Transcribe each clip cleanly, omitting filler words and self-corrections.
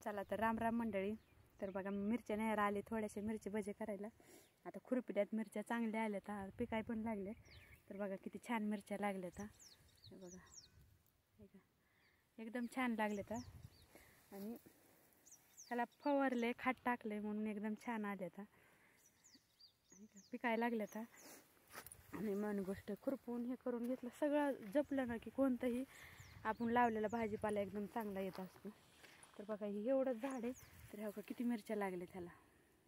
चला तर राम राम मंडळी. तर बघा मिरच्या न्यायला आले, थोड्याशा मिरची भजे करायला. आता खुरपील्यात मिरच्या चांगल्या आल्यात, पिकाय पण लागले. तर बघा किती छान मिरच्या लागल्यात. हे बघा, हे का एकदम छान लागलेत. आणि ह्याला फवारले, खाट टाकले म्हणून एकदम छान आल्यात. पिकाय लागल्यात. आणि मन गोष्ट खुरपून हे करून घेतलं, सगळं जपलं ना की कोणतंही आपण लावलेला भाजीपाला एकदम चांगला येत असतो. तर बघा हे एवढंच झाड आहे, तर ह्या किती मिरच्या लागले त्याला,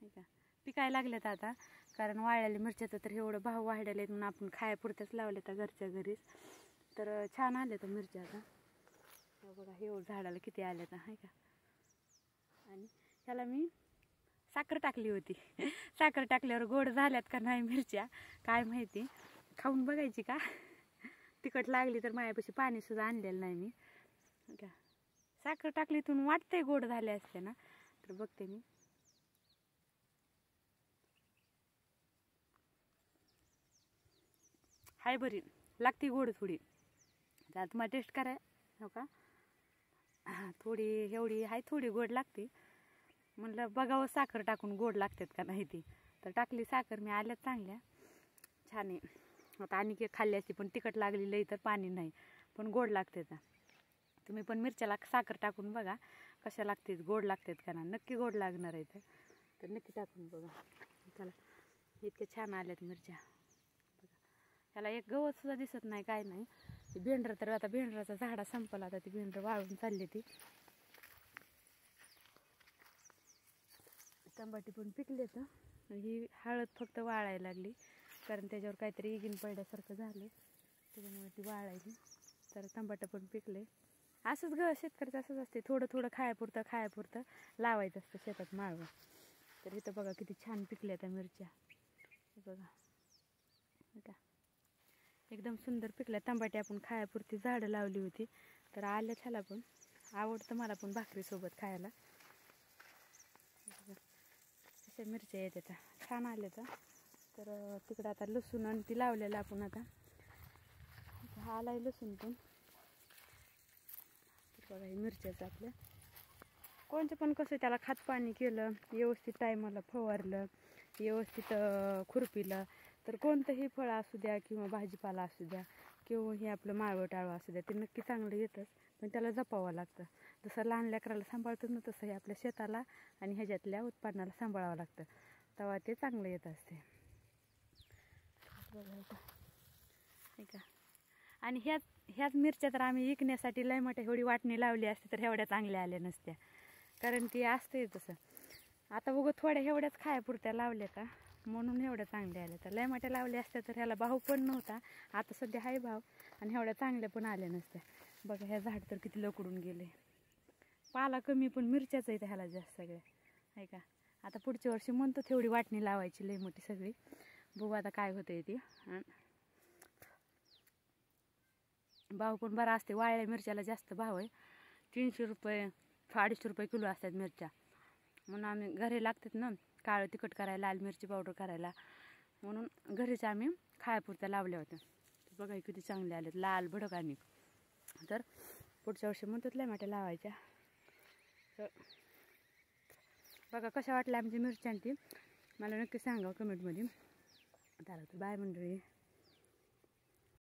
नाही का. पिकाय लागल्यात आता, कारण वाळलेल्या मिरच्याचं तर एवढं भाव वाढलेले आहेत म्हणून आपण खायापुरत्याच लावले तर घरच्या घरीच. तर छान आले तर मिरच्या आता. बघा हे एवढं झाडाला किती आले तर, आहे का. आणि ह्याला मी साखर टाकली होती. साखर टाकल्यावर गोड झाल्यात का नाही मिरच्या काय माहिती, खाऊन बघायची का. तिखट लागली तर माझ्यापाशी पाणी सुद्धा आणलेलं नाही मी, का. साखर टाकली इथून वाटतंय गोड झाले असते ना, तर बघते मी. हाय बरी लागते गोड थोडी. तर तुम्हाला टेस्ट कराय हो का. थोडी एवढी हाय, थोडी गोड लागते. म्हणलं बघावं साखर टाकून गोड लागतात का नाही ती. तर टाकली साखर मी, आल्यात चांगल्या छान आहे. आता आणि की खाल्ली असती पण तिखट लागली लई, तर पाणी नाही पण गोड लागते. तुम्ही पण मिरच्याला साखर टाकून बघा कशा लागतात, गोड लागतात का ना. नक्की गोड लागणार आहे तर नक्की टाकून बघा. चला इतके छान आल्यात मिरच्या बघा. ह्याला एक गवत सुद्धा दिसत नाही, काय नाही. ती भेंडर तर आता भेंडराचा झाडा संपला, आता ती भेंडर वाळून चालली. ती टमाटे पण पिकले. तर ही हळद फक्त वाळायला लागली, कारण त्याच्यावर काहीतरी इगीन पडल्यासारखं झालं, त्याच्यामुळे ती वाळायली. तर टमाटे पण पिकले. असंच शेतकऱ्याचं असंच असते, थोडं थोडं खायापुरतं लावायचं असतं शेतात माळवं. तर इथं बघा किती छान पिकल्या त्या मिरच्या, बघा का एकदम सुंदर पिकल्या. टमाटे आपण खायापुरती झाडं लावली होती, तर आल्या ह्याला पण आवडतं मला पण भाकरीसोबत खायला. अशा मिरच्या येतात छान आल्या. तर तिकडं आता लसूण आणि ती लावलेलं आपण, आता हा आलाय लसूण पण. बघा हे मिरच्याचं आपल्या कोणतं पण कसं त्याला खात पाणी केलं व्यवस्थित, टायमाला फवारलं व्यवस्थित, खुरपीलं, तर कोणतंही फळ असू द्या किंवा भाजीपाला असू द्या किंवा हे आपलं माळवं टाळवं असू द्या, ते नक्की चांगलं येतंच. पण त्याला जपावं लागतं. जसं लहान लेकराला सांभाळतात ना, तसं हे आपल्या शेताला आणि ह्याच्यातल्या उत्पादनाला सांभाळावं लागतं, तेव्हा ते चांगलं येत असते. बघा का. आणि ह्याच मिरच्या तर आम्ही विकण्यासाठी लय मोठ्या एवढी वाटणी लावली असते तर एवढ्या चांगल्या आल्या नसत्या, कारण ती असते तसं. आता बघू थोड्या एवढ्याच खायापुरत्या लावल्या का म्हणून एवढ्या चांगल्या आल्या. तर लय मोठ्या लावल्या असत्या तर ह्याला भाव पण नव्हता. आता सध्या हाय भाव, आणि एवढ्या चांगल्या पण आल्या नसत्या. बघा ह्या झाड तर किती लकडून गेले. पाला कमी पण मिरच्याच आहे ह्याला जास्त सगळ्या, आहे का. आता पुढच्या वर्षी म्हणतो तेवढी वाटणी लावायची लय मोठी सगळी. बघू आता काय होतंय ती. भाव पण बरा असते, वाळल्या मिरच्याला जास्त भाव आहे. 300 रुपये 250 रुपये किलो असतात मिरच्या. म्हणून आम्ही घरी लागतात ना काळं तिखट करायला, लाल मिरची पावडर करायला, म्हणून घरीच आम्ही खायापुरत्या लावल्या होत्या. बघा किती चांगले आलेत, लाल भडक. आणि तर पुढच्या वर्षी म्हणतात लय मोठ्या लावायच्या. तर बघा कशा वाटल्या आमची मिरच्यांची मला नक्की सांगा कमेंटमध्ये. चला तर बाय मंडळी.